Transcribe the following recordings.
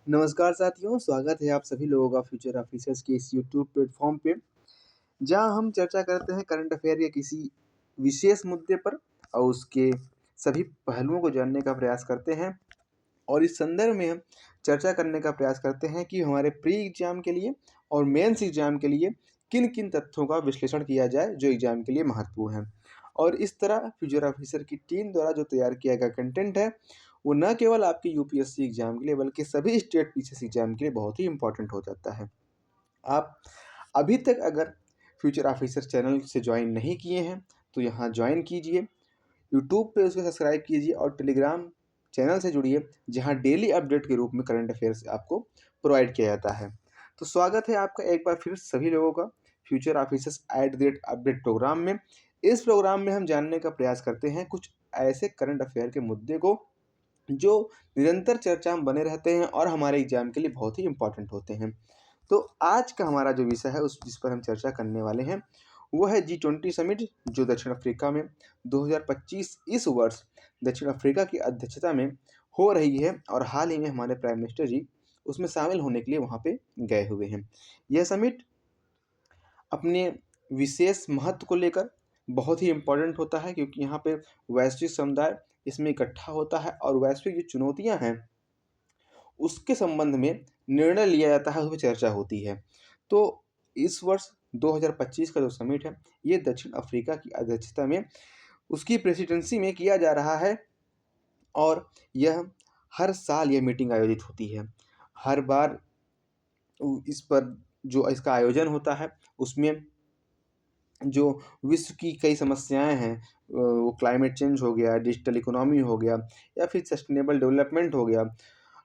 नमस्कार साथियों, स्वागत है आप सभी लोगों का फ्यूचर ऑफिसर्स के इस यूट्यूब प्लेटफ़ॉर्म पे, जहाँ हम चर्चा करते हैं करंट अफ़ेयर के किसी विशेष मुद्दे पर और उसके सभी पहलुओं को जानने का प्रयास करते हैं। और इस संदर्भ में हम चर्चा करने का प्रयास करते हैं कि हमारे प्री एग्ज़ाम के लिए और मेंस एग्ज़ाम के लिए किन-किन तथ्यों का विश्लेषण किया जाए, जो एग्ज़ाम के लिए महत्वपूर्ण है। और इस तरह फ्यूचर ऑफिसर की टीम द्वारा जो तैयार किया गया कंटेंट है, वो न केवल आपके यूपीएससी एग्ज़ाम के लिए बल्कि सभी स्टेट पीसीएस एग्ज़ाम के लिए बहुत ही इम्पोर्टेंट हो जाता है। आप अभी तक अगर फ्यूचर ऑफिसर चैनल से जॉइन नहीं किए हैं, तो यहाँ जॉइन कीजिए, यूट्यूब पे उसको सब्सक्राइब कीजिए और टेलीग्राम चैनल से जुड़िए, जहाँ डेली अपडेट के रूप में करंट अफेयर्स आपको प्रोवाइड किया जाता है। तो स्वागत है आपका एक बार फिर सभी लोगों का फ्यूचर ऑफिसर्स @ अपडेट प्रोग्राम में। इस प्रोग्राम में हम जानने का प्रयास करते हैं कुछ ऐसे करंट अफेयर के मुद्दे को, जो निरंतर चर्चा में बने रहते हैं और हमारे एग्जाम के लिए बहुत ही इम्पोर्टेंट होते हैं। तो आज का हमारा जो विषय है उस जिस पर हम चर्चा करने वाले हैं, वो है G20 समिट, जो दक्षिण अफ्रीका में 2025 इस वर्ष दक्षिण अफ्रीका की अध्यक्षता में हो रही है और हाल ही में हमारे प्राइम मिनिस्टर जी उसमें शामिल होने के लिए वहाँ पे गए हुए हैं। यह समिट अपने विशेष महत्व को लेकर बहुत ही इम्पोर्टेंट होता है, क्योंकि यहाँ पे वैश्विक समुदाय इसमें इकट्ठा होता है और वैश्विक जो चुनौतियाँ हैं उसके संबंध में निर्णय लिया जाता है, उसमें चर्चा होती है। तो इस वर्ष 2025 का जो समिट है, ये दक्षिण अफ्रीका की अध्यक्षता में उसकी प्रेसिडेंसी में किया जा रहा है और यह हर साल यह मीटिंग आयोजित होती है। हर बार इस पर जो इसका आयोजन होता है, उसमें जो विश्व की कई समस्याएँ हैं, वो क्लाइमेट चेंज हो गया, डिजिटल इकोनॉमी हो गया या फिर सस्टेनेबल डेवलपमेंट हो गया,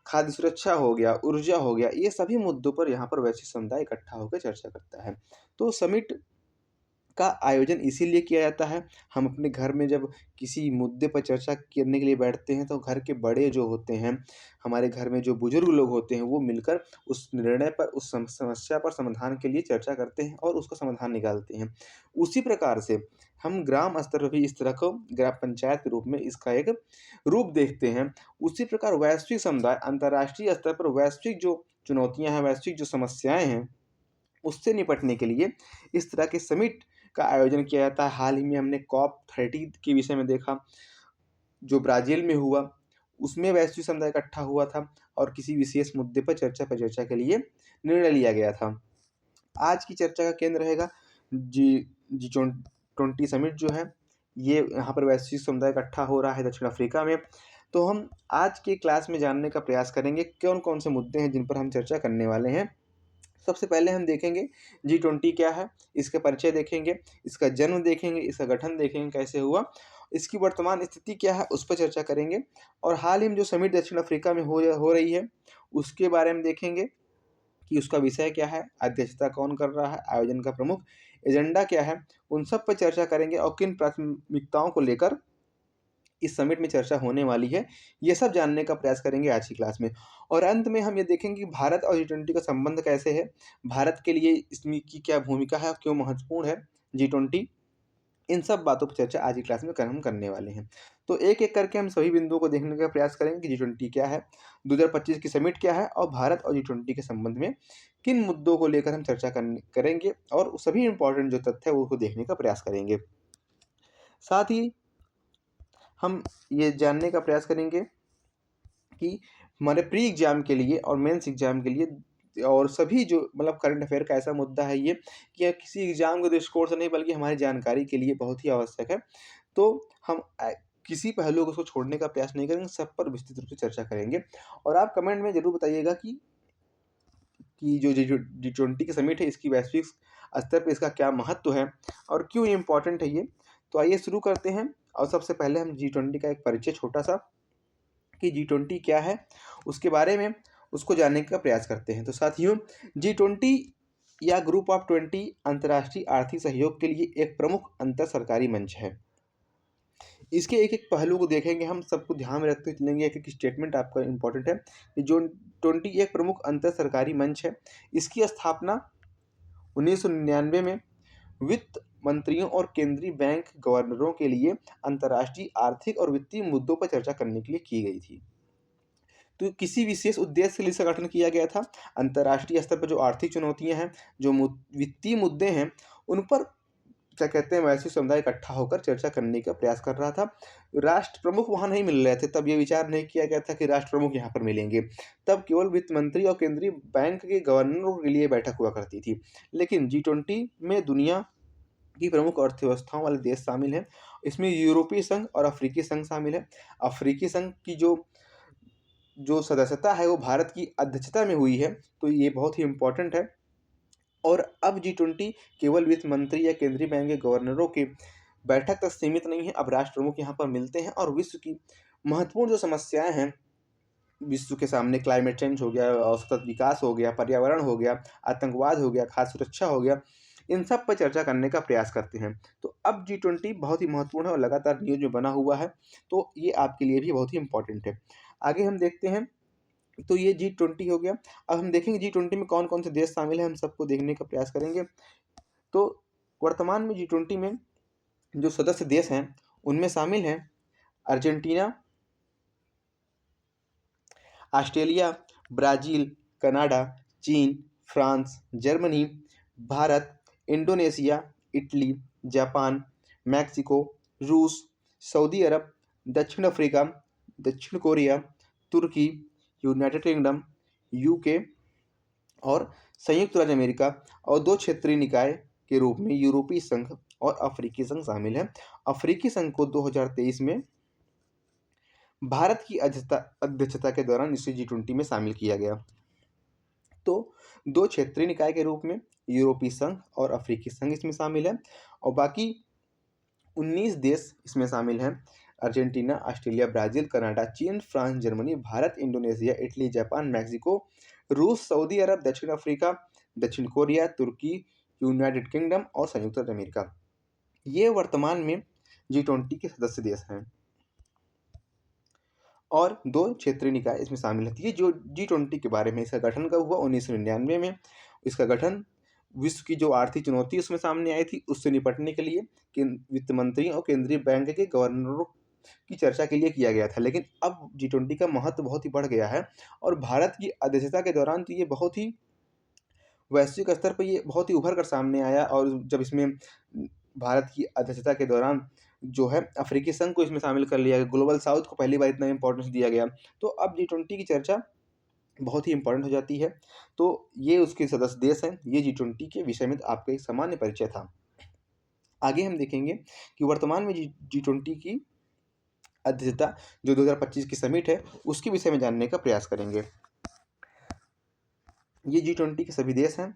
खाद्य सुरक्षा हो गया, ऊर्जा हो गया, ये सभी मुद्दों पर यहाँ पर वैश्विक समुदाय इकट्ठा होकर चर्चा करता है। तो समिट का आयोजन इसीलिए किया जाता है, हम अपने घर में जब किसी मुद्दे पर चर्चा करने के लिए बैठते हैं, तो घर के बड़े जो होते हैं, हमारे घर में जो बुजुर्ग लोग होते हैं, वो मिलकर उस निर्णय पर, उस समस्या पर समाधान के लिए चर्चा करते हैं और उसका समाधान निकालते हैं। उसी प्रकार से हम ग्राम स्तर पर भी इस तरह को ग्राम पंचायत के रूप में इसका एक रूप देखते हैं। उसी प्रकार वैश्विक समुदाय अंतर्राष्ट्रीय स्तर पर वैश्विक जो चुनौतियाँ हैं, वैश्विक जो समस्याएँ हैं, उससे निपटने के लिए इस तरह के समिट का आयोजन किया जाता है। हाल ही में हमने कॉप 30 के विषय में देखा, जो ब्राज़ील में हुआ, उसमें वैश्विक समुदाय इकट्ठा हुआ था और किसी विशेष मुद्दे पर चर्चा के लिए निर्णय लिया गया था। आज की चर्चा का केंद्र रहेगा जी 20 समिट जो है, ये यहाँ पर वैश्विक समुदाय इकट्ठा हो रहा है दक्षिण अफ्रीका में। तो हम आज की क्लास में जानने का प्रयास करेंगे कौन-कौन से मुद्दे हैं जिन पर हम चर्चा करने वाले हैं। सबसे पहले हम देखेंगे G20 क्या है, इसका परिचय देखेंगे, इसका जन्म देखेंगे, इसका गठन देखेंगे कैसे हुआ, इसकी वर्तमान स्थिति क्या है उस पर चर्चा करेंगे और हाल ही में जो समिट दक्षिण अफ्रीका में हो रही है, उसके बारे में देखेंगे कि उसका विषय क्या है, अध्यक्षता कौन कर रहा है, आयोजन का प्रमुख एजेंडा क्या है, उन सब पर चर्चा करेंगे और किन प्राथमिकताओं को लेकर इस समिट में चर्चा होने वाली है, ये सब जानने का प्रयास करेंगे आज की क्लास में। और अंत में हम ये देखेंगे कि भारत और G20 का संबंध कैसे है, भारत के लिए इसमें की क्या भूमिका है, क्यों महत्वपूर्ण है G20, इन सब बातों पर चर्चा आज की क्लास में हम करने वाले हैं। तो एक-एक करके हम सभी बिंदुओं को देखने का प्रयास करेंगे कि G20 क्या है, 2025 की समिट क्या है और भारत और G20 के संबंध में किन मुद्दों को लेकर हम चर्चा करेंगे और सभी इम्पोर्टेंट जो तथ्य है, वो देखने का प्रयास करेंगे। साथ ही हम ये जानने का प्रयास करेंगे कि हमारे प्री एग्ज़ाम के लिए और मेंस एग्ज़ाम के लिए और सभी जो मतलब करंट अफ़ेयर का ऐसा मुद्दा है ये, कि यह किसी एग्ज़ाम के दृष्टिकोण से नहीं बल्कि हमारी जानकारी के लिए बहुत ही आवश्यक है। तो हम किसी पहलू को उसको छोड़ने का प्रयास नहीं करेंगे, सब पर विस्तृत रूप से चर्चा करेंगे। और आप कमेंट में ज़रूर बताइएगा कि जो G20 की समिट है, इसकी वैश्विक स्तर पे इसका क्या महत्व है और क्यों ये इम्पोर्टेंट है ये। तो आइए शुरू करते हैं और सबसे पहले हम G20 का एक परिचय छोटा-सा कि G20 क्या है, उसके बारे में उसको जानने का प्रयास करते हैं। तो साथियों, G20 या ग्रुप ऑफ 20 अंतर्राष्ट्रीय आर्थिक सहयोग के लिए एक प्रमुख अंतर सरकारी मंच है। इसके एक-एक पहलू को देखेंगे, हम सबको ध्यान में रखते चलेंगे, एक-एक स्टेटमेंट आपका इम्पोर्टेंट है कि जो 20 एक प्रमुख अंतर सरकारी मंच है। इसकी स्थापना 1999 में वित्त मंत्रियों और केंद्रीय बैंक गवर्नरों के लिए अंतर्राष्ट्रीय आर्थिक और वित्तीय मुद्दों पर चर्चा करने के लिए की गई थी। तो किसी विशेष उद्देश्य के लिए इसका गठन किया गया था। अंतर्राष्ट्रीय स्तर पर जो आर्थिक चुनौतियाँ हैं, जो वित्तीय मुद्दे हैं, उन पर क्या कहते हैं वैश्विक समुदाय इकट्ठा होकर चर्चा करने का प्रयास कर रहा था। राष्ट्र प्रमुख वहाँ नहीं मिल रहे थे, तब ये विचार नहीं किया गया था कि राष्ट्र प्रमुख यहाँ पर मिलेंगे। तब केवल वित्त मंत्री और केंद्रीय बैंक के गवर्नरों के लिए बैठक हुआ करती थी। लेकिन G20 में दुनिया की प्रमुख अर्थव्यवस्थाओं वाले देश शामिल हैं। इसमें यूरोपीय संघ और अफ्रीकी संघ शामिल है। अफ्रीकी संघ की जो जो सदस्यता है वो भारत की अध्यक्षता में हुई है, तो ये बहुत ही इम्पोर्टेंट है। और अब G20 केवल वित्त मंत्री या केंद्रीय बैंक के गवर्नरों की बैठक तक सीमित नहीं है। अब राष्ट्र प्रमुख यहाँ पर मिलते हैं और विश्व की महत्वपूर्ण जो समस्याएं हैं विश्व के सामने, क्लाइमेट चेंज हो गया, सतत विकास हो गया, पर्यावरण हो गया, आतंकवाद हो गया, खाद्य सुरक्षा हो गया, इन सब पर चर्चा करने का प्रयास करते हैं। तो अब G20 बहुत ही महत्वपूर्ण है और लगातार न्यूज में बना हुआ है, तो ये आपके लिए भी बहुत ही इंपॉर्टेंट है। आगे हम देखते हैं, तो ये G20 हो गया। अब हम देखेंगे G20 में कौन कौन से देश शामिल हैं, हम सबको देखने का प्रयास करेंगे। तो वर्तमान में G20 में जो सदस्य देश हैं उनमें शामिल हैं अर्जेंटीना, ऑस्ट्रेलिया, ब्राज़ील, कनाडा, चीन, France, Germany, Bharat, Indonesia, Italy, Japan, Mexico, रूस, सऊदी अरब, दक्षिण अफ्रीका, दक्षिण कोरिया, तुर्की, यूनाइटेड किंगडम, यूके और संयुक्त राज्य अमेरिका, और 2 क्षेत्रीय निकाय के रूप में यूरोपीय संघ और अफ्रीकी संघ शामिल हैं। अफ्रीकी संघ को 2023 में भारत की अध्यक्षता के दौरान इसे G20 में शामिल किया गया। तो 2 क्षेत्रीय निकाय के रूप में यूरोपीय संघ और अफ्रीकी संघ इसमें शामिल है, और बाकी 19 देश इसमें शामिल हैं। अर्जेंटीना, ऑस्ट्रेलिया, ब्राज़ील, कनाडा, चीन, France, Germany, Bharat, Indonesia, Italy, Japan, Mexico, रूस, सऊदी अरब, दक्षिण अफ्रीका, दक्षिण कोरिया, तुर्की, यूनाइटेड किंगडम और संयुक्त राज्य अमेरिका। ये वर्तमान में G20 के सदस्य देश हैं और 2 क्षेत्रीय निकाय इसमें शामिल है। ये जो G20 के बारे में, इसका गठन कब हुआ? 1999 में। इसका गठन विश्व की जो आर्थिक चुनौती उसमें सामने आई थी, उससे निपटने के लिए वित्त मंत्री और केंद्रीय बैंक के गवर्नरों की चर्चा के लिए किया गया था। लेकिन अब G20 का महत्व बहुत ही बढ़ गया है और भारत की अध्यक्षता के दौरान तो ये बहुत ही वैश्विक स्तर पर ये बहुत ही उभर कर सामने आया। और जब इसमें भारत की अध्यक्षता के दौरान जो है अफ्रीकी संघ को इसमें शामिल कर लिया गया, ग्लोबल साउथ को पहली बार इतना इम्पोर्टेंस दिया गया, तो अब G20 की चर्चा बहुत ही इम्पोर्टेंट हो जाती है। तो ये उसके सदस्य देश हैं। ये G20 के विषय में आपका एक सामान्य परिचय था। आगे हम देखेंगे कि वर्तमान में G20 की अध्यक्षता जो 2025 की समिट है उसके विषय में जानने का प्रयास करेंगे। ये G20 के सभी देश हैं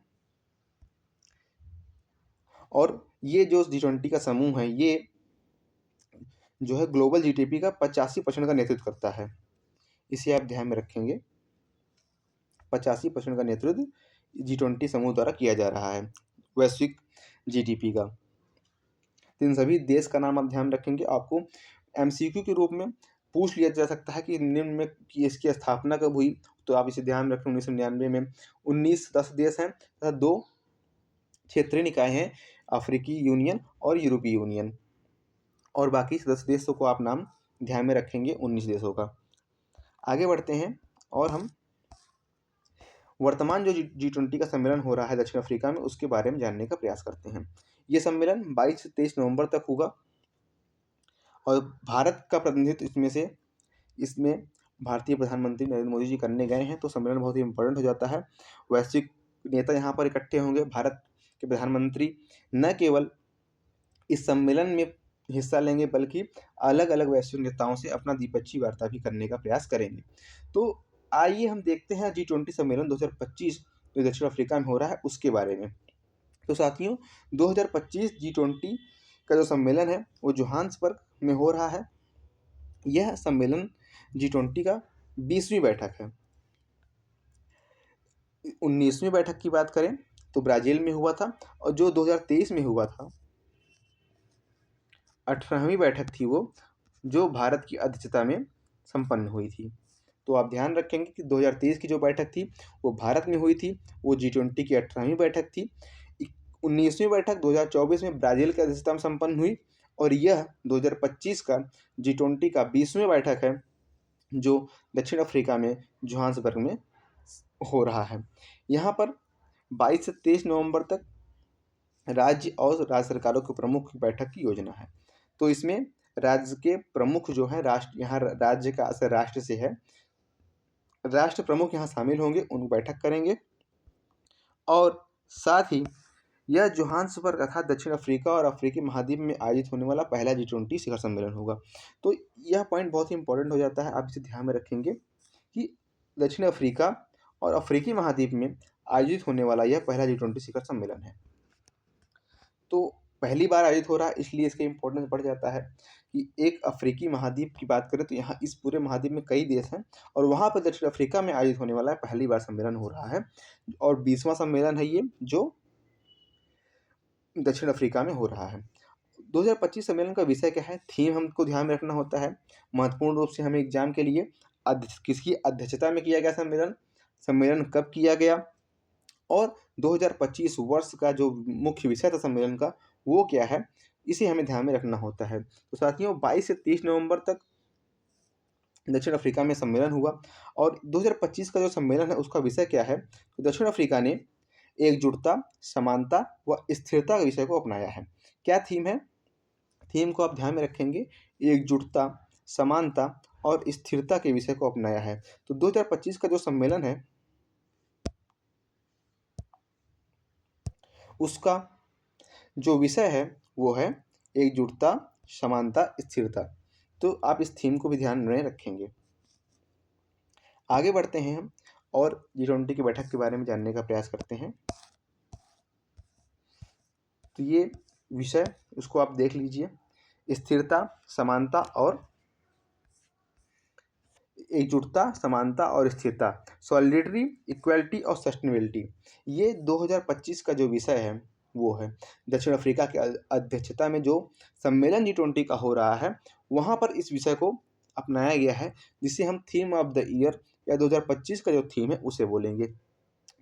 और ये जो G20 का समूह है ये जो है ग्लोबल जीडीपी का 85% का नेतृत्व करता है। इसे आप ध्यान में रखेंगे, 85% का नेतृत्व G20 समूह द्वारा किया जा रहा है वैश्विक जीडीपी का। तो इन सभी देश का नाम आप ध्यान रखेंगे। आपको MCQ के रूप में पूछ लिया जा सकता है कि निम्न में कि इसकी स्थापना कब हुई, तो आप इसे ध्यान रखें। 1999 में 19 सदस्य देश हैं तथा 2 क्षेत्रीय निकाय हैं, अफ्रीकी यूनियन और यूरोपीय यूनियन, और बाकी सदस्य देशों को आप नाम ध्यान में रखेंगे, 19 देशों का। आगे बढ़ते हैं और हम वर्तमान जो G20 का सम्मेलन हो रहा है दक्षिण अफ्रीका में उसके बारे में जानने का प्रयास करते हैं। ये सम्मेलन 22 से 23 नवंबर तक होगा और भारत का प्रतिनिधित्व इसमें भारतीय प्रधानमंत्री नरेंद्र मोदी जी करने गए हैं, तो सम्मेलन बहुत ही इम्पोर्टेंट हो जाता है। वैश्विक नेता यहाँ पर इकट्ठे होंगे। भारत के प्रधानमंत्री न केवल इस सम्मेलन में हिस्सा लेंगे बल्कि अलग अलग वैश्विक नेताओं से अपना द्विपक्षीय वार्ता भी करने का प्रयास करेंगे। तो आइए हम देखते हैं G20 सम्मेलन 2025 जो दक्षिण अफ्रीका में हो रहा है उसके बारे में। तो साथियों, 2025 G20 का जो सम्मेलन है वो जोहान्सबर्ग में हो रहा है। यह सम्मेलन G20 का 20वीं बैठक है। 19वीं बैठक की बात करें तो ब्राज़ील में हुआ था, और जो 2023 में हुआ था 18वीं बैठक थी वो, जो भारत की अध्यक्षता में संपन्न हुई थी। तो आप ध्यान रखेंगे कि 2023 की जो बैठक थी वो भारत में हुई थी, वो G20 की 18वीं बैठक थी। 19वीं बैठक 2024 में ब्राज़ील की अध्यक्षता में संपन्न हुई, और यह 2025 का G20 का 20वीं बैठक है जो दक्षिण अफ्रीका में जोहान्सबर्ग में हो रहा है। यहाँ पर 22 से 23 नवंबर तक राज्य और राज्य सरकारों के प्रमुख की बैठक की योजना है। तो इसमें राज्य के प्रमुख जो हैं, राष्ट्र यहाँ राज्य का असर राष्ट्र से है, राष्ट्र प्रमुख यहाँ शामिल होंगे, उन बैठक करेंगे। और साथ ही यह जोहान्सबर्ग अर्थात दक्षिण अफ्रीका और अफ्रीकी महाद्वीप में आयोजित होने वाला पहला G20 शिखर सम्मेलन होगा। तो यह पॉइंट बहुत ही इंपॉर्टेंट हो जाता है, आप इसे ध्यान में रखेंगे कि दक्षिण अफ्रीका और अफ्रीकी महाद्वीप में आयोजित होने वाला यह पहला G20 शिखर सम्मेलन है। तो पहली बार आयोजित हो रहा है, इसलिए इसका इम्पोर्टेंस बढ़ जाता है कि एक अफ्रीकी महाद्वीप की बात करें तो यहाँ इस पूरे महाद्वीप में कई देश हैं और वहाँ पर दक्षिण अफ्रीका में आयोजित होने वाला है, पहली बार सम्मेलन हो रहा है और 20वां सम्मेलन है ये, जो दक्षिण अफ्रीका में हो रहा है। 2025 सम्मेलन का विषय क्या है, थीम हमको ध्यान में रखना होता है महत्वपूर्ण रूप से हमें एग्जाम के लिए। किसकी अध्यक्षता में किया गया सम्मेलन, सम्मेलन कब किया गया, और 2025 वर्ष का जो मुख्य विषय था सम्मेलन का वो क्या है, इसे हमें ध्यान में रखना होता है। तो साथियों 22 से 30 नवंबर तक दक्षिण अफ्रीका में सम्मेलन हुआ और 2025 का जो सम्मेलन है उसका विषय क्या है, तो दक्षिण अफ्रीका ने एकजुटता, समानता व स्थिरता के विषय को अपनाया है। क्या थीम है, थीम को आप ध्यान में रखेंगे, एकजुटता, समानता और स्थिरता के विषय को अपनाया है। तो 2025 का जो सम्मेलन है उसका जो विषय है वो है एकजुटता, समानता, स्थिरता। तो आप इस थीम को भी ध्यान में रखेंगे। आगे बढ़ते हैं हम और G20 की बैठक के बारे में जानने का प्रयास करते हैं। तो ये विषय उसको आप देख लीजिए, स्थिरता, समानता और एकजुटता, समानता और स्थिरता, सॉलिडरिटी, इक्वलिटी और सस्टेनेबिलिटी, ये 2025 का जो विषय है वो है। दक्षिण अफ्रीका की अध्यक्षता में जो सम्मेलन G20 का हो रहा है वहाँ पर इस विषय को अपनाया गया है, जिसे हम थीम ऑफ द ईयर या 2025 का जो थीम है उसे बोलेंगे।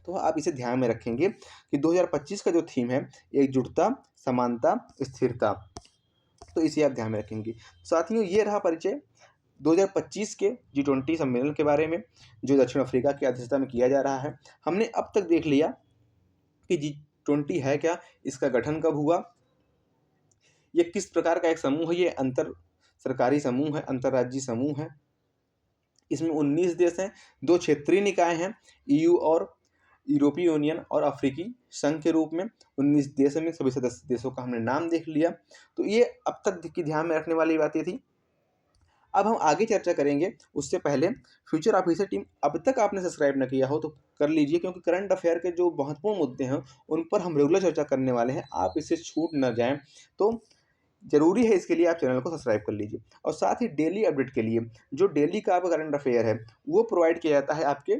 तो आप इसे ध्यान में रखेंगे कि 2025 का जो थीम है एकजुटता, समानता, स्थिरता, तो इसे आप ध्यान में रखेंगे। साथियों ये रहा परिचय 2025 के G20 सम्मेलन के बारे में जो दक्षिण अफ्रीका की अध्यक्षता में किया जा रहा है। हमने अब तक देख लिया कि G20 है क्या, इसका गठन कब हुआ, ये किस प्रकार का एक समूह है, ये अंतर सरकारी समूह है, अंतर्राज्यीय समूह है। इसमें 19 देश हैं, 2 क्षेत्रीय निकाय हैं, EU और यूरोपीय यूनियन और अफ्रीकी संघ के रूप में 19 देश में सभी सदस्य देशों का हमने नाम देख लिया। तो ये अब तक की ध्यान में रखने वाली बातें थी। अब हम आगे चर्चा करेंगे, उससे पहले फ्यूचर ऑफिसर टीम अब तक आपने सब्सक्राइब न किया हो तो कर लीजिए, क्योंकि करंट अफेयर के जो महत्वपूर्ण मुद्दे हैं उन पर हम रेगुलर चर्चा करने वाले हैं, आप इससे छूट न जाएं। तो जरूरी है, इसके लिए आप चैनल को सब्सक्राइब कर लीजिए। और साथ ही डेली अपडेट के लिए जो डेली का आपका करंट अफेयर है वो प्रोवाइड किया जाता है आपके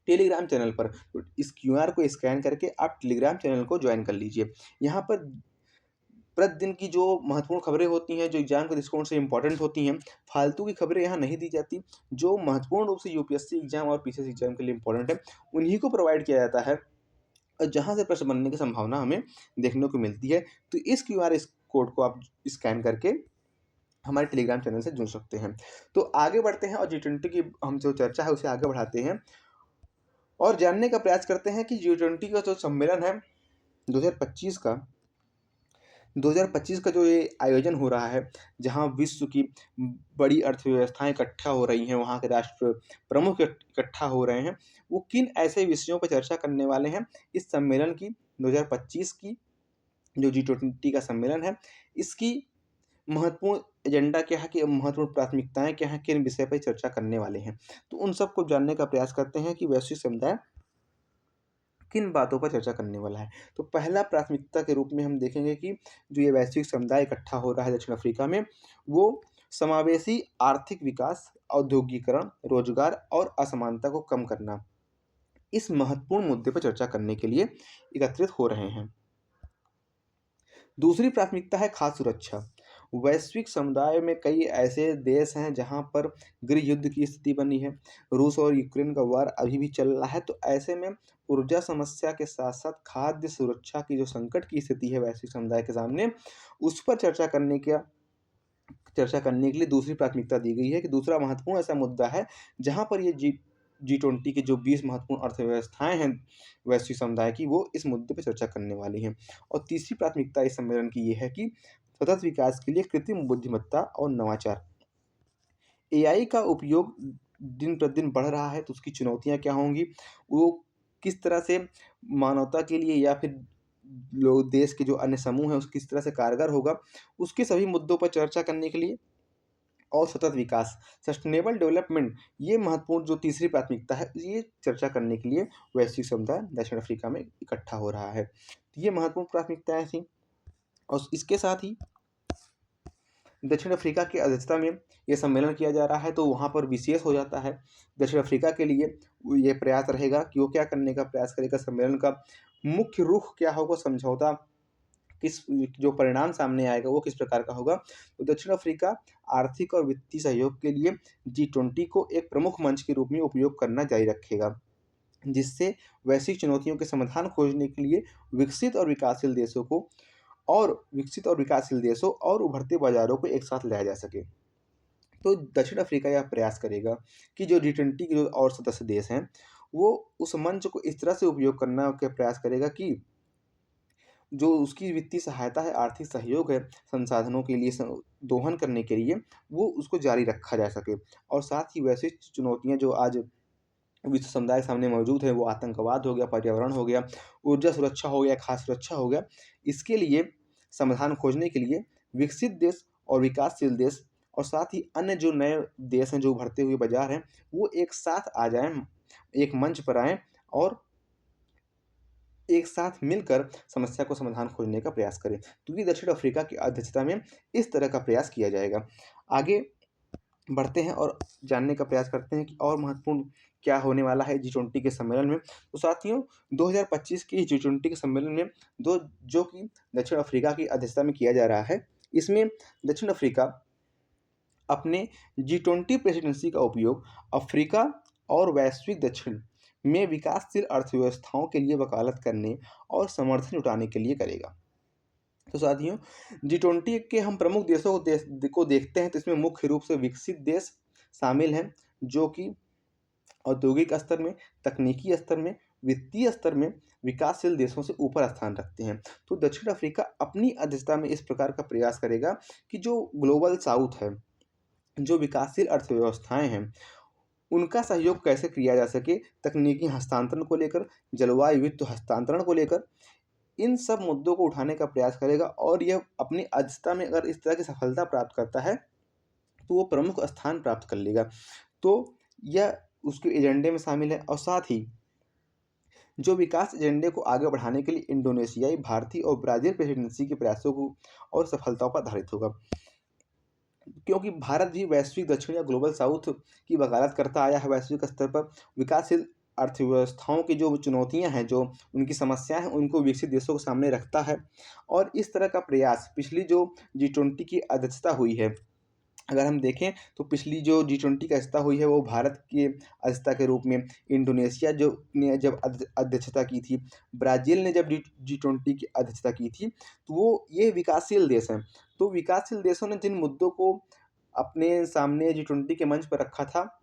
टेलीग्राम चैनल पर। तो इस QR को स्कैन करके आप टेलीग्राम चैनल को ज्वाइन कर लीजिए। यहाँ पर प्रतिदिन की जो महत्वपूर्ण खबरें होती हैं, जो एग्जाम के दृष्टिकोण से इंपॉर्टेंट होती हैं, फालतू की खबरें यहाँ नहीं दी जाती। जो महत्वपूर्ण रूप से UPSC एग्जाम और PCS एग्जाम के लिए इंपॉर्टेंट है उन्हीं को प्रोवाइड किया जाता है और जहाँ से प्रश्न बनने की संभावना हमें देखने को मिलती है। तो इस QR कोड को आप स्कैन करके हमारे टेलीग्राम चैनल से जुड़ सकते हैं। तो आगे बढ़ते हैं और G20 की हम जो चर्चा है उसे आगे बढ़ाते हैं और जानने का प्रयास करते हैं कि G20 का जो सम्मेलन है 2025 का 2025 का जो ये आयोजन हो रहा है, जहाँ विश्व की बड़ी अर्थव्यवस्थाएं इकट्ठा हो रही हैं, वहाँ के राष्ट्र प्रमुख इकट्ठा हो रहे हैं, वो किन ऐसे विषयों पर चर्चा करने वाले हैं इस सम्मेलन की 2025 की जो G20 का सम्मेलन है, इसकी महत्वपूर्ण एजेंडा क्या है, कि महत्वपूर्ण प्राथमिकताएं क्या हैं, किन विषय पर चर्चा करने वाले हैं। तो उन सबको जानने का प्रयास करते हैं कि वैश्विक समुदाय किन बातों पर चर्चा करने वाला है। तो पहला प्राथमिकता के रूप में हम देखेंगे कि जो ये वैश्विक समुदाय इकट्ठा हो रहा है दक्षिण अफ्रीका में, वो समावेशी आर्थिक विकास, औद्योगिकरण, रोजगार और असमानता को कम करना, इस महत्वपूर्ण मुद्दे पर चर्चा करने के लिए एकत्रित हो रहे हैं। दूसरी प्राथमिकता है खाद्य सुरक्षा। वैश्विक समुदाय में कई ऐसे देश हैं जहां पर गृह युद्ध की स्थिति बनी है, रूस और यूक्रेन का वार अभी भी चल रहा है। तो ऐसे में ऊर्जा समस्या के साथ साथ खाद्य सुरक्षा की जो संकट की स्थिति है वैश्विक समुदाय के सामने, उस पर चर्चा करने का चर्चा करने के लिए दूसरी प्राथमिकता दी गई है कि दूसरा महत्वपूर्ण ऐसा मुद्दा है जहाँ पर ये G20 के जो 20 महत्वपूर्ण अर्थव्यवस्थाएँ हैं वैश्विक समुदाय की, वो इस मुद्दे पे चर्चा करने वाली हैं। और तीसरी प्राथमिकता इस सम्मेलन की ये है कि सतत विकास के लिए कृत्रिम बुद्धिमत्ता और नवाचार। एआई का उपयोग दिन प्रतिदिन बढ़ रहा है, तो उसकी चुनौतियाँ क्या होंगी? वो किस तरह से मानवता के लिए या फिर लोग देश के जो अन्य समूह हैं, उस किस तरह से कारगर होगा? उसके सभी मुद्दों पर चर्चा करने के लिए और सतत विकास, सस्टेनेबल डेवलपमेंट, ये महत्वपूर्ण जो तीसरी प्राथमिकता है, ये चर्चा करने के लिए वैश्विक समुदाय दक्षिण अफ्रीका में इकट्ठा हो रहा है। तो ये महत्वपूर्ण प्राथमिकताएँ थीं और इसके साथ ही दक्षिण अफ्रीका की अध्यक्षता में ये सम्मेलन किया जा रहा है, तो वहाँ पर विशेष हो जाता है। दक्षिण अफ्रीका के लिए ये प्रयास रहेगा कि वो क्या करने का प्रयास करेगा, सम्मेलन का मुख्य रुख क्या होगा, समझौता किस जो परिणाम सामने आएगा वो किस प्रकार का होगा। तो दक्षिण अफ्रीका आर्थिक और वित्तीय सहयोग के लिए G20 को एक प्रमुख मंच के रूप में उपयोग करना जारी रखेगा, जिससे वैश्विक चुनौतियों के समाधान खोजने के लिए विकसित और विकासशील देशों और उभरते बाजारों को एक साथ लाया जा सके। तो दक्षिण अफ्रीका यह प्रयास करेगा कि जो G20 के जो और सदस्य देश हैं, वो उस मंच को इस तरह से उपयोग करना का प्रयास करेगा कि जो उसकी वित्तीय सहायता है, आर्थिक सहयोग है, संसाधनों के लिए दोहन करने के लिए, वो उसको जारी रखा जा सके। और साथ ही वैश्विक चुनौतियाँ जो आज विश्व समुदाय के सामने मौजूद है, वो आतंकवाद हो गया, पर्यावरण हो गया, ऊर्जा सुरक्षा हो गया, खाद्य सुरक्षा हो गया। इसके लिए समाधान खोजने के लिए विकसित देश और विकासशील देश और साथ ही अन्य जो नए देश हैं, जो उभरते हुए बाज़ार हैं, वो एक साथ आ जाएँ, एक मंच पर आएँ और एक साथ मिलकर समस्या को समाधान खोजने का प्रयास करें। क्योंकि दक्षिण अफ्रीका की अध्यक्षता में इस तरह का प्रयास किया जाएगा। आगे बढ़ते हैं और जानने का प्रयास करते हैं कि और महत्वपूर्ण क्या होने वाला है G20 के सम्मेलन में। तो साथियों, 2025 के G20 के सम्मेलन में जो कि दक्षिण अफ्रीका की अध्यक्षता में किया जा रहा है, इसमें दक्षिण अफ्रीका अपने G20 प्रेसिडेंसी का उपयोग अफ्रीका और वैश्विक दक्षिण में विकासशील अर्थव्यवस्थाओं के लिए वकालत करने और समर्थन जुटाने के लिए करेगा। तो साथियों, G20 के हम प्रमुख देशों को देखते हैं, तो इसमें मुख्य रूप से विकसित देश शामिल हैं, जो कि औद्योगिक स्तर में, तकनीकी स्तर में, वित्तीय स्तर में विकासशील देशों से ऊपर स्थान रखते हैं। तो दक्षिण अफ्रीका अपनी अध्यक्षता में इस प्रकार का प्रयास करेगा कि जो ग्लोबल साउथ है, जो विकासशील अर्थव्यवस्थाएँ हैं, उनका सहयोग कैसे किया जा सके, तकनीकी हस्तांतरण को लेकर, जलवायु वित्त हस्तांतरण को लेकर, इन सब मुद्दों को उठाने का प्रयास करेगा। और यह अपनी अध्यक्षता में अगर इस तरह की सफलता प्राप्त करता है, तो वो प्रमुख स्थान प्राप्त कर लेगा। तो यह उसके एजेंडे में शामिल है और साथ ही जो विकास एजेंडे को आगे बढ़ाने के लिए इंडोनेशियाई, भारतीय और ब्राज़ील प्रेसिडेंसी के प्रयासों को और सफलताओं पर आधारित होगा। क्योंकि भारत भी वैश्विक दक्षिण या ग्लोबल साउथ की वकालत करता आया है वैश्विक स्तर पर। विकासशील अर्थव्यवस्थाओं की जो चुनौतियाँ हैं, जो उनकी समस्याएँ हैं, उनको विकसित देशों के सामने रखता है। और इस तरह का प्रयास पिछली जो G20 की अध्यक्षता हुई है, अगर हम देखें तो पिछली जो G20 की अध्यक्षता हुई है, वो भारत के अध्यक्षता के रूप में इंडोनेशिया ने जब अध्यक्षता की थी, ब्राज़ील ने जब G20 की अध्यक्षता की थी, तो वो ये विकासशील देश हैं। तो विकासशील देशों ने जिन मुद्दों को अपने सामने G20 के मंच पर रखा था,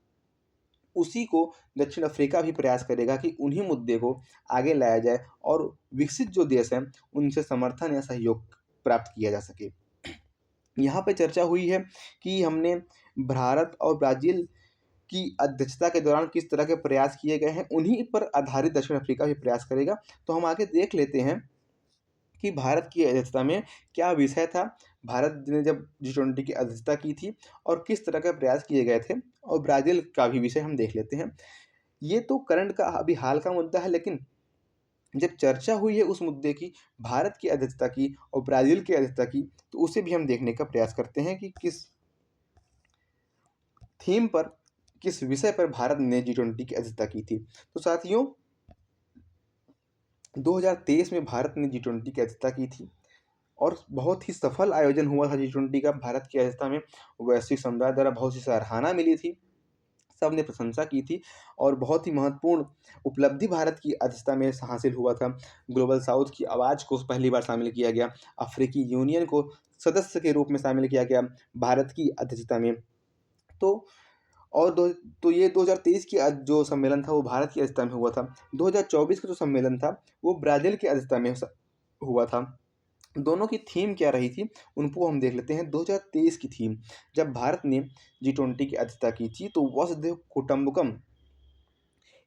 उसी को दक्षिण अफ्रीका भी प्रयास करेगा कि उन्हीं मुद्दे को आगे लाया जाए और विकसित जो देश हैं, उनसे समर्थन या सहयोग प्राप्त किया जा सके। यहाँ पे चर्चा हुई है कि हमने भारत और ब्राज़ील की अध्यक्षता के दौरान किस तरह के प्रयास किए गए हैं, उन्हीं पर आधारित दक्षिण अफ्रीका भी प्रयास करेगा। तो हम आगे देख लेते हैं कि भारत की अध्यक्षता में क्या विषय था, भारत ने जब G20 की अध्यक्षता की थी और किस तरह के प्रयास किए गए थे, और ब्राज़ील का भी विषय हम देख लेते हैं। ये तो करंट का अभी हाल का मुद्दा है, लेकिन जब चर्चा हुई है उस मुद्दे की, भारत की अध्यक्षता की और ब्राज़ील की अध्यक्षता की, तो उसे भी हम देखने का प्रयास करते हैं कि किस थीम पर, किस विषय पर भारत ने G20 की अध्यक्षता की थी। तो साथियों, 2023 में भारत ने G20 की अध्यक्षता की थी और बहुत ही सफल आयोजन हुआ था G20 का भारत की अध्यक्षता में। वैश्विक समुदाय द्वारा बहुत सी सराहना मिली थी। सबने प्रशंसा की थी और बहुत ही महत्वपूर्ण उपलब्धि भारत की अध्यक्षता में हासिल हुआ था। ग्लोबल साउथ की आवाज़ को पहली बार शामिल किया गया, अफ्रीकी यूनियन को सदस्य के रूप में शामिल किया गया भारत की अध्यक्षता में। तो और दो तो ये 2023 की जो सम्मेलन था वो भारत की अध्यक्षता में हुआ था। 2024 का जो सम्मेलन था वो ब्राज़ील की अध्यक्षता में हुआ था। दोनों की थीम क्या रही थी उनको हम देख लेते हैं। 2023 की थीम, जब भारत ने G20 की अध्यक्षता की थी तो वसुधैव कुटुंबकम,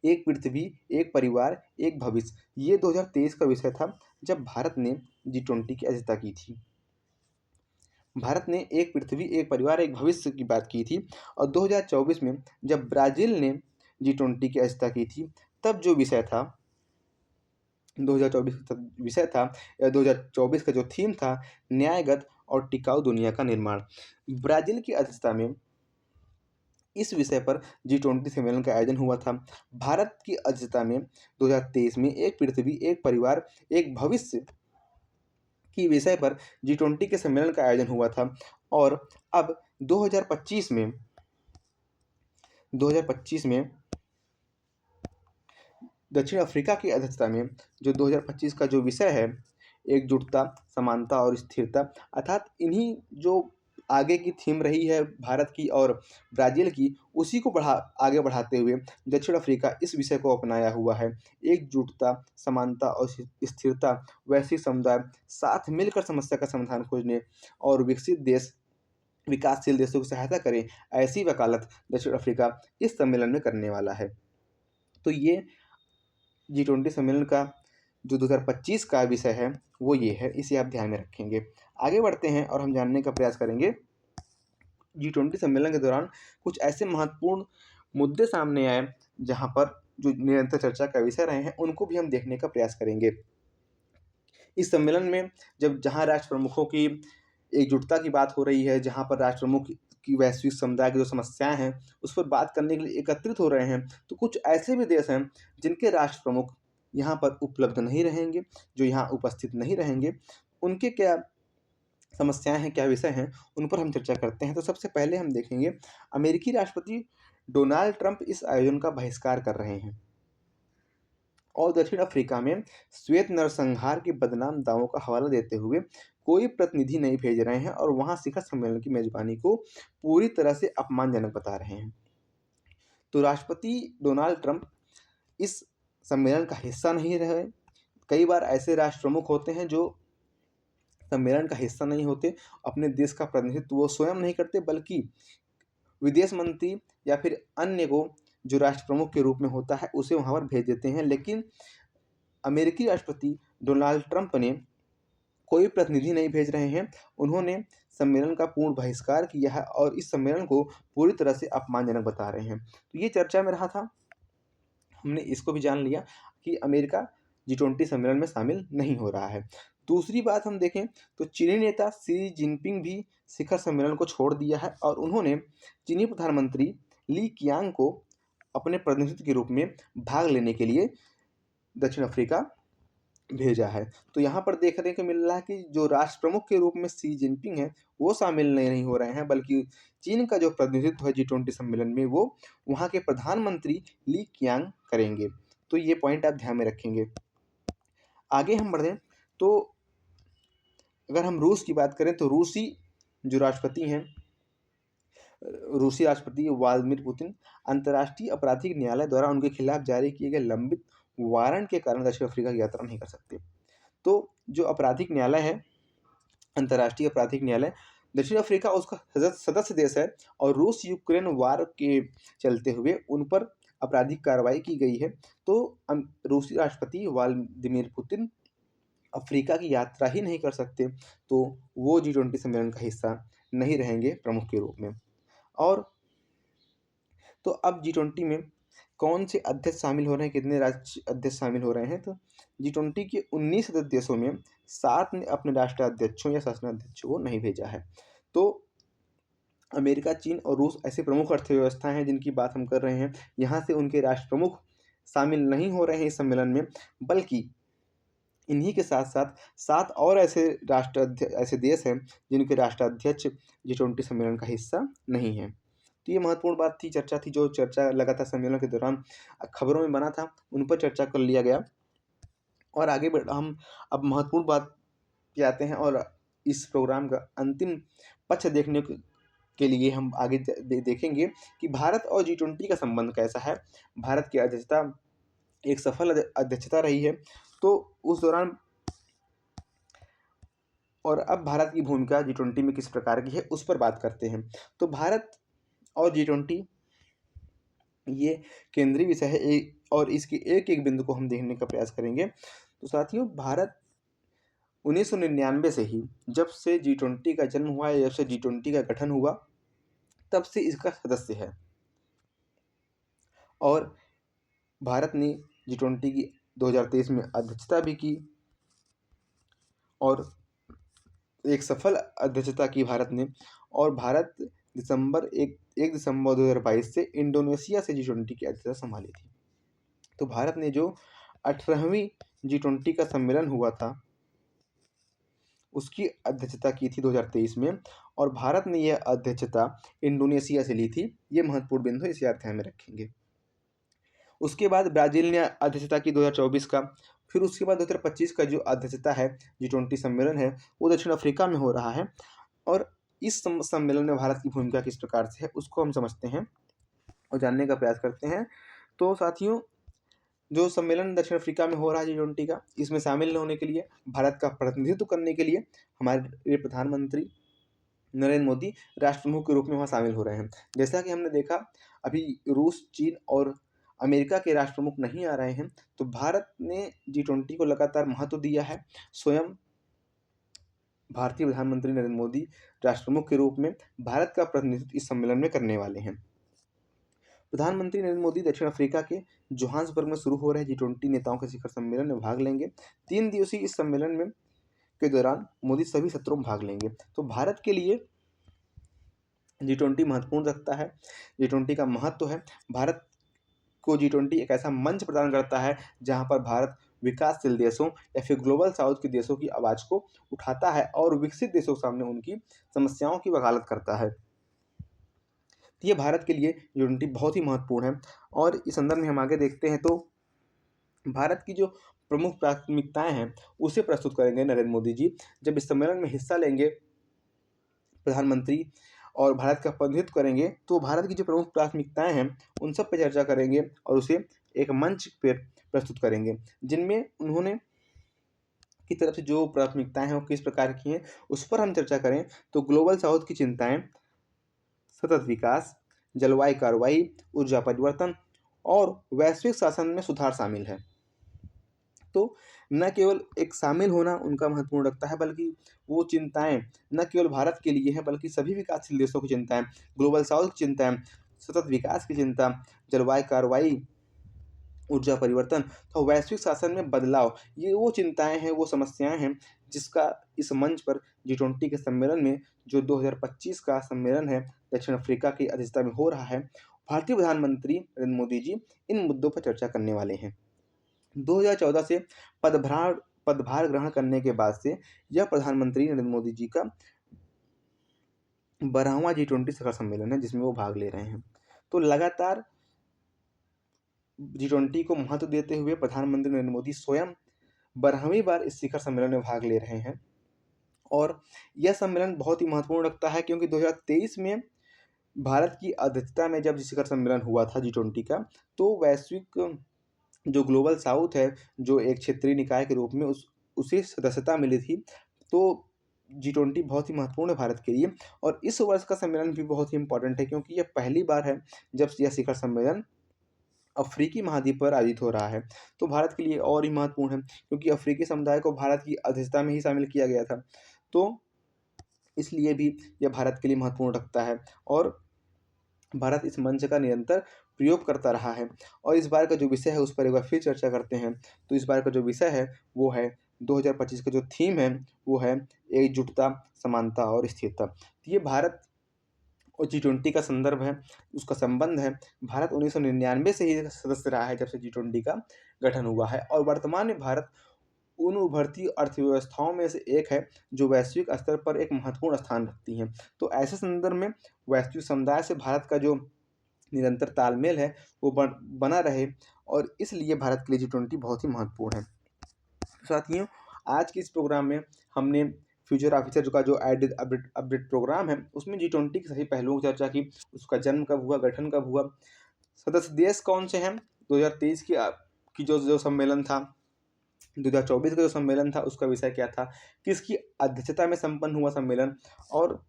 एक पृथ्वी, एक परिवार, एक भविष्य, ये 2023 का विषय था जब भारत ने G20 की अध्यक्षता की थी। भारत ने एक पृथ्वी, एक परिवार, एक भविष्य की बात की थी और 2024 में जब ब्राज़ील ने G20 की अध्यक्षता की थी तब जो विषय था 2024 का विषय था या 2024 का जो थीम था, न्यायगत और टिकाऊ दुनिया का निर्माण। ब्राज़ील की अध्यक्षता में इस विषय पर G20 सम्मेलन का आयोजन हुआ था। भारत की अध्यक्षता में 2023 में एक पृथ्वी, एक परिवार, एक भविष्य की विषय पर G20 के सम्मेलन का आयोजन हुआ था और अब 2025 में दक्षिण अफ्रीका की अध्यक्षता में जो 2025 का जो विषय है, एकजुटता, समानता और स्थिरता, अर्थात इन्हीं जो आगे की थीम रही है भारत की और ब्राज़ील की, उसी को आगे बढ़ाते हुए दक्षिण अफ्रीका इस विषय को अपनाया हुआ है। एकजुटता, समानता और स्थिरता, वैश्विक समुदाय साथ मिलकर समस्या का समाधान खोजने और विकसित देश विकासशील देशों की सहायता करें, ऐसी वकालत दक्षिण अफ्रीका इस सम्मेलन में करने वाला है। तो ये G20 सम्मेलन का जो 2025 का विषय है वो ये है, इसे आप ध्यान में रखेंगे। आगे बढ़ते हैं और हम जानने का प्रयास करेंगे G20 सम्मेलन के दौरान कुछ ऐसे महत्वपूर्ण मुद्दे सामने आए जहाँ पर जो निरंतर चर्चा का विषय रहे हैं उनको भी हम देखने का प्रयास करेंगे। इस सम्मेलन में जहाँ राष्ट्र प्रमुखों की एकजुटता की बात हो रही है, जहाँ पर राष्ट्र प्रमुख की वैश्विक समुदाय की जो समस्याएं हैं उस पर बात करने के लिए एकत्रित हो रहे हैं, तो कुछ ऐसे भी देश हैं जिनके राष्ट्र प्रमुख यहाँ पर उपलब्ध नहीं रहेंगे, जो यहाँ उपस्थित नहीं रहेंगे। उनके क्या समस्याएं हैं, क्या विषय हैं, उन पर हम चर्चा करते हैं। तो सबसे पहले हम देखेंगे, अमेरिकी राष्ट्रपति डोनाल्ड ट्रंप इस आयोजन का बहिष्कार कर रहे हैं और दक्षिण अफ्रीका में श्वेत नरसंहार के बदनाम दावों का हवाला देते हुए कोई प्रतिनिधि नहीं भेज रहे हैं और वहां शिखर सम्मेलन की मेजबानी को पूरी तरह से अपमानजनक बता रहे हैं। तो राष्ट्रपति डोनाल्ड ट्रंप इस सम्मेलन का हिस्सा नहीं रहे। कई बार ऐसे राष्ट्र प्रमुख होते हैं जो सम्मेलन का हिस्सा नहीं होते, अपने देश का प्रतिनिधित्व वो स्वयं नहीं करते बल्कि विदेश मंत्री या फिर अन्य को जो राष्ट्र प्रमुख के रूप में होता है उसे वहाँ पर भेज देते हैं। लेकिन अमेरिकी राष्ट्रपति डोनाल्ड ट्रंप ने कोई प्रतिनिधि नहीं भेज रहे हैं, उन्होंने सम्मेलन का पूर्ण बहिष्कार किया है और इस सम्मेलन को पूरी तरह से अपमानजनक बता रहे हैं। तो ये चर्चा में रहा था, हमने इसको भी जान लिया कि अमेरिका G20 सम्मेलन में शामिल नहीं हो रहा है। दूसरी बात हम देखें तो चीनी नेता शी जिनपिंग भी शिखर सम्मेलन को छोड़ दिया है और उन्होंने चीनी प्रधानमंत्री ली कियांग को अपने प्रतिनिधित्व के रूप में भाग लेने के लिए दक्षिण अफ्रीका भेजा है। तो यहाँ पर देखने को मिल रहा है कि जो राष्ट्र प्रमुख के रूप में शी जिनपिंग है वो शामिल नहीं हो रहे हैं, बल्कि चीन का जो प्रतिनिधित्व है G20 सम्मेलन में वो वहाँ के प्रधानमंत्री ली कियांग करेंगे। तो ये पॉइंट आप ध्यान में रखेंगे। आगे हम बढ़ें तो अगर हम रूस की बात करें तो रूसी राष्ट्रपति व्लादिमीर पुतिन अंतर्राष्ट्रीय आपराधिक न्यायालय द्वारा उनके खिलाफ जारी किए गए लंबित वारंट के कारण दक्षिण अफ्रीका की यात्रा नहीं कर सकते। तो जो आपराधिक न्यायालय है, अंतर्राष्ट्रीय आपराधिक न्यायालय, दक्षिण अफ्रीका उसका सदस्य देश है और रूस यूक्रेन वार के चलते हुए उन पर आपराधिक कार्रवाई की गई है। तो रूसी राष्ट्रपति व्लादिमीर पुतिन अफ्रीका की यात्रा ही नहीं कर सकते, तो वो G20 सम्मेलन का हिस्सा नहीं रहेंगे प्रमुख के रूप में। और तो अब G20 में कौन से अध्यक्ष शामिल हो रहे हैं, कितने राष्ट्रीय अध्यक्ष शामिल हो रहे हैं, तो G20 के 19 सदस्य देशों में 7 ने अपने राष्ट्राध्यक्षों या शासनाध्यक्षों को नहीं भेजा है। तो अमेरिका, चीन और रूस ऐसे प्रमुख अर्थव्यवस्थाएं हैं जिनकी बात हम कर रहे हैं, यहाँ से उनके राष्ट्र प्रमुख शामिल नहीं हो रहे हैं इस सम्मेलन में, बल्कि इन्हीं के साथ साथ 7 और ऐसे देश हैं जिनके राष्ट्राध्यक्ष G20 सम्मेलन का हिस्सा नहीं हैं। तो ये महत्वपूर्ण बात थी, चर्चा थी, जो चर्चा लगातार सम्मेलन के दौरान खबरों में बना था, उन पर चर्चा कर लिया गया। और आगे बढ़ हम अब महत्वपूर्ण बात पे आते हैं, और इस प्रोग्राम का अंतिम पक्ष देखने के लिए हम आगे देखेंगे कि भारत और G20 का संबंध कैसा है। भारत की अध्यक्षता एक सफल अध्यक्षता रही है, तो उस दौरान और अब भारत की भूमिका G20 में किस प्रकार की है, उस पर बात करते हैं। तो भारत और G20 ये केंद्रीय विषय है, और इसके एक एक बिंदु को हम देखने का प्रयास करेंगे। तो साथियों, भारत 1999 से ही, जब से G20 का जन्म हुआ है, जब से G20 का गठन हुआ, तब से इसका सदस्य है। और भारत ने G20 की 2023 में अध्यक्षता भी की, और एक सफल अध्यक्षता की भारत ने। और भारत दिसंबर 2022 से इंडोनेशिया से G20 की अध्यक्षता संभाली थी। तो भारत ने जो 18वीं G20 का सम्मेलन हुआ था, उसकी अध्यक्षता की थी 2023 में, और भारत ने यह अध्यक्षता इंडोनेशिया से ली थी। ये महत्वपूर्ण बिंदु इसे आप ध्यान में रखेंगे। उसके बाद ब्राज़ील ने अध्यक्षता की 2024 का। फिर उसके बाद 2025 का जो अध्यक्षता है G20 सम्मेलन है, वो दक्षिण अफ्रीका में हो रहा है। और इस सम्मेलन में भारत की भूमिका किस प्रकार से है, उसको हम समझते हैं और जानने का प्रयास करते हैं। तो साथियों, जो सम्मेलन दक्षिण अफ्रीका में हो रहा है G20 का, इसमें शामिल होने के लिए, भारत का प्रतिनिधित्व करने के लिए हमारे प्रधानमंत्री नरेंद्र मोदी राष्ट्र प्रमुख के रूप में वहाँ शामिल हो रहे हैं। जैसा कि हमने देखा, अभी रूस, चीन और अमेरिका के राष्ट्र प्रमुख नहीं आ रहे हैं, तो भारत ने G20 को लगातार महत्व दिया है। स्वयं भारतीय प्रधानमंत्री नरेंद्र मोदी राष्ट्र प्रमुख के रूप में भारत का प्रतिनिधित्व इस सम्मेलन में करने वाले हैं। प्रधानमंत्री नरेंद्र मोदी दक्षिण अफ्रीका के जोहान्सबर्ग में शुरू हो रहे G20 नेताओं के शिखर सम्मेलन में भाग लेंगे। 3 दिवसीय इस सम्मेलन में के दौरान मोदी सभी सत्रों में भाग लेंगे। तो भारत के लिए G20 महत्वपूर्ण रखता है, G20 का महत्व है। भारत को G20 एक ऐसा मंच प्रदान करता है जहां पर भारत विकासशील देशों या फिर ग्लोबल साउथ के देशों की आवाज़ को उठाता है और विकसित देशों के सामने उनकी समस्याओं की वकालत करता है। ये भारत के लिए G20 बहुत ही महत्वपूर्ण है। और इस संदर्भ में हम आगे देखते हैं, तो भारत की जो प्रमुख प्राथमिकताएं हैं, उसे प्रस्तुत करेंगे नरेंद्र मोदी जी। जब इस सम्मेलन में हिस्सा लेंगे प्रधानमंत्री और भारत का प्रतिनिधित्व करेंगे, तो भारत की जो प्रमुख प्राथमिकताएं हैं, उन सब पर चर्चा करेंगे और उसे एक मंच पर प्रस्तुत करेंगे, जिनमें उन्होंने की तरफ से जो प्राथमिकताएं हैं वो किस प्रकार की हैं, उस पर हम चर्चा करें। तो ग्लोबल साउथ की चिंताएं, सतत विकास, जलवायु कार्रवाई, ऊर्जा परिवर्तन और वैश्विक शासन में सुधार शामिल है। तो न केवल एक शामिल होना उनका महत्वपूर्ण रखता है, बल्कि वो चिंताएं न केवल भारत के लिए हैं, बल्कि सभी विकासशील देशों की चिंताएं, ग्लोबल साउथ की चिंताएं, सतत विकास की चिंता, जलवायु कार्रवाई, ऊर्जा परिवर्तन, तो वैश्विक शासन में बदलाव, ये वो चिंताएं हैं, वो समस्याएं हैं जिसका इस मंच पर G20 के सम्मेलन में, जो 2025 का सम्मेलन है दक्षिण अफ्रीका की अध्यक्षता में हो रहा है, भारतीय प्रधानमंत्री नरेंद्र मोदी जी इन मुद्दों पर चर्चा करने वाले हैं। 2014 से पदभार ग्रहण करने के बाद से यह प्रधानमंत्री नरेंद्र मोदी जी का 12वां G20 शिखर सम्मेलन है, जिसमें वो भाग ले रहे हैं। तो लगातार G20 को महत्व देते हुए प्रधानमंत्री नरेंद्र मोदी स्वयं 12वीं बार इस शिखर सम्मेलन में भाग ले रहे हैं। और यह सम्मेलन बहुत ही महत्वपूर्ण रखता है, क्योंकि 2023 में भारत की अध्यक्षता में जब शिखर सम्मेलन हुआ था G20 का, तो वैश्विक जो ग्लोबल साउथ है, जो एक क्षेत्रीय निकाय के रूप में उसे सदस्यता मिली थी। तो G20 बहुत ही महत्वपूर्ण है भारत के लिए। और इस वर्ष का सम्मेलन भी बहुत ही इंपॉर्टेंट है, क्योंकि यह पहली बार है जब यह शिखर सम्मेलन अफ्रीकी महाद्वीप पर आयोजित हो रहा है। तो भारत के लिए और ही महत्वपूर्ण है, क्योंकि अफ्रीकी समुदाय को भारत की अध्यक्षता में ही शामिल किया गया था। तो इसलिए भी यह भारत के लिए महत्वपूर्ण रखता है, और भारत इस मंच का निरंतर प्रयोग करता रहा है। और इस बार का जो विषय है, उस पर एक बार फिर चर्चा करते हैं। तो इस बार का जो विषय है, वो है 2025 का जो थीम है, वो है एकजुटता, समानता और स्थिरता। तो ये भारत और G20 का संदर्भ है, उसका संबंध है। भारत 1999 से ही सदस्य रहा है, जब से G20 का गठन हुआ है। और वर्तमान में भारत उन उभरती अर्थव्यवस्थाओं में से एक है जो वैश्विक स्तर पर एक महत्वपूर्ण स्थान रखती हैं। तो ऐसे संदर्भ में वैश्विक समुदाय से भारत का जो निरंतर तालमेल है वो बना रहे, और इसलिए भारत के लिए G20 बहुत ही महत्वपूर्ण है। तो साथियों, आज के इस प्रोग्राम में हमने फ्यूचर ऑफिसर का जो अपडेट अपडेट प्रोग्राम है उसमें G20 के सभी पहलुओं की चर्चा की। उसका जन्म कब हुआ, गठन कब हुआ, सदस्य देश कौन से हैं, 2023 की जो जो सम्मेलन था, 2024 का जो सम्मेलन था उसका विषय क्या था, किसकी अध्यक्षता में संपन्न हुआ सम्मेलन, और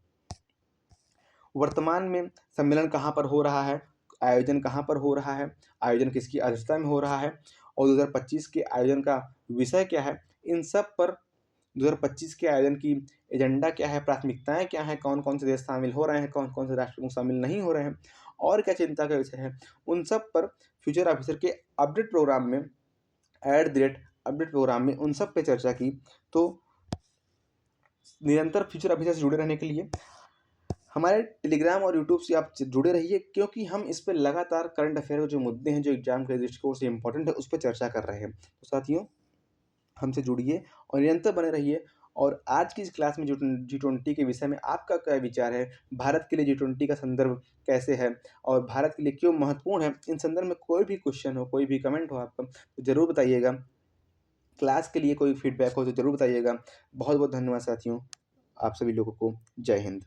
वर्तमान में सम्मेलन कहाँ पर हो रहा है, आयोजन कहाँ पर हो रहा है, आयोजन किसकी अध्यक्षता में हो रहा है, और 2025 के आयोजन का विषय क्या है। इन सब पर 2025 के आयोजन की एजेंडा क्या है, प्राथमिकताएं क्या हैं, कौन कौन से देश शामिल हो रहे हैं, कौन कौन से राष्ट्र शामिल नहीं हो रहे हैं, और क्या चिंता का विषय है, उन सब पर फ्यूचर ऑफिसर के अपडेट प्रोग्राम में अपडेट प्रोग्राम में उन सब पे चर्चा की। तो निरंतर फ्यूचर ऑफिसर से जुड़े रहने के लिए हमारे टेलीग्राम और यूट्यूब से आप जुड़े रहिए, क्योंकि हम इस पर लगातार करंट अफेयर के जो मुद्दे हैं जो एग्जाम के दृष्टिकोण से इंपॉर्टेंट है उस पर चर्चा कर रहे हैं। तो साथियों, हमसे जुड़िए और निरंतर बने रहिए। और आज की इस क्लास में G20 के विषय में आपका क्या विचार है, भारत के लिए G20 का संदर्भ कैसे है और भारत के लिए क्यों महत्वपूर्ण है, इन संदर्भ में कोई भी क्वेश्चन हो, कोई भी कमेंट हो आपका, तो ज़रूर बताइएगा। क्लास के लिए कोई फीडबैक हो तो ज़रूर बताइएगा। बहुत बहुत धन्यवाद साथियों, आप सभी लोगों को जय हिंद।